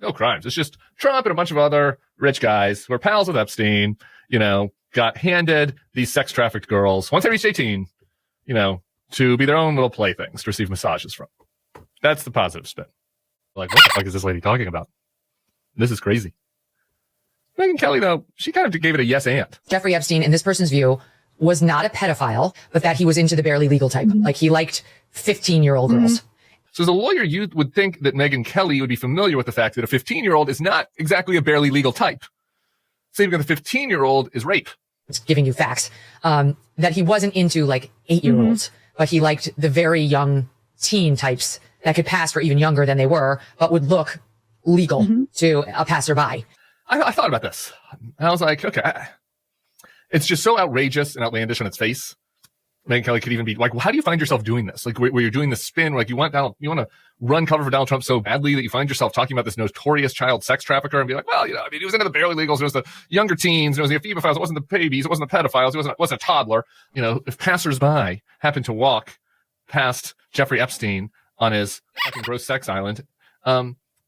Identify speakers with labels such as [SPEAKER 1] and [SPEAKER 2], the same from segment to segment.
[SPEAKER 1] No crimes. It's just Trump and a bunch of other rich guys who are pals with Epstein, got handed these sex trafficked girls once they reached 18, to be their own little playthings to receive massages from. That's the positive spin. Like, what the fuck is this lady talking about? This is crazy. Megyn Kelly, though, she kind of gave it a yes and.
[SPEAKER 2] Jeffrey Epstein, in this person's view, was not a pedophile, but that he was into the barely legal type. Like, he liked 15-year-old girls.
[SPEAKER 1] So as a lawyer, you would think that Megyn Kelly would be familiar with the fact that a 15-year-old is not exactly a barely legal type. Saying that the 15-year-old is rape.
[SPEAKER 2] It's giving you facts. That he wasn't into, like, 8-year-olds, but he liked the very young teen types that could pass for even younger than they were, but would look legal to a passerby.
[SPEAKER 1] I thought about this. And I was like, okay, it's just so outrageous and outlandish on its face. Megyn Kelly could even be like, well, how do you find yourself doing this? Like, where you're doing this spin, like you want to run cover for Donald Trump so badly that you find yourself talking about this notorious child sex trafficker and be like, well, he was into the barely legals. It was the younger teens. It was the ephebophiles. It wasn't the babies. It wasn't the pedophiles. It wasn't a toddler. If passersby happen to walk past Jeffrey Epstein on his fucking gross sex island,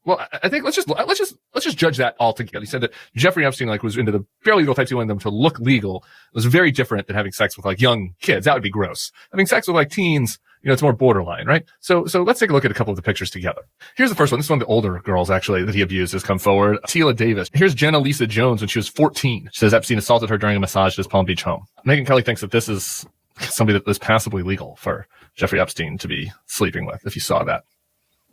[SPEAKER 1] well, I think let's just judge that altogether. He said that Jeffrey Epstein was into the barely legal types. He wanted them to look legal. It was very different than having sex with young kids. That would be gross. Having sex with teens, it's more borderline, right? So let's take a look at a couple of the pictures together. Here's the first one. This is one of the older girls actually that he abused has come forward. Tila Davis. Here's Jenna Lisa Jones when she was 14. She says Epstein assaulted her during a massage at his Palm Beach home. Megyn Kelly thinks that this is somebody that is passably legal for Jeffrey Epstein to be sleeping with. If you saw that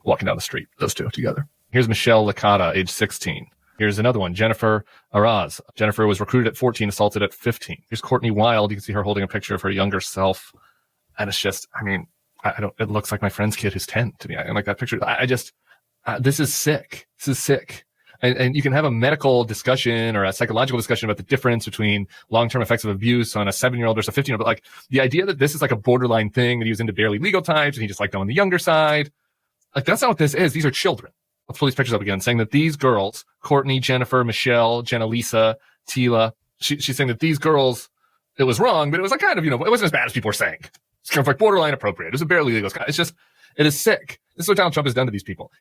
[SPEAKER 1] walking down the street, those two together. Here's Michelle Licata, age 16. Here's another one, Jennifer Araz. Jennifer was recruited at 14, assaulted at 15. Here's Courtney Wild. You can see her holding a picture of her younger self. And it's just, it looks like my friend's kid who's 10 to me. I like that picture. This is sick. This is sick. And you can have a medical discussion or a psychological discussion about the difference between long-term effects of abuse on a 7-year-old versus a 15-year-old. But the idea that this is a borderline thing, that he was into barely legal types and he just liked them on the younger side. That's not what this is. These are children. Let's pull these pictures up again, saying that these girls, Courtney, Jennifer, Michelle, Jenna Lisa, Tila, she's saying that these girls, it was wrong, but it was it wasn't as bad as people were saying. It's kind of borderline appropriate. It was a barely legal. It's just, it is sick. This is what Donald Trump has done to these people.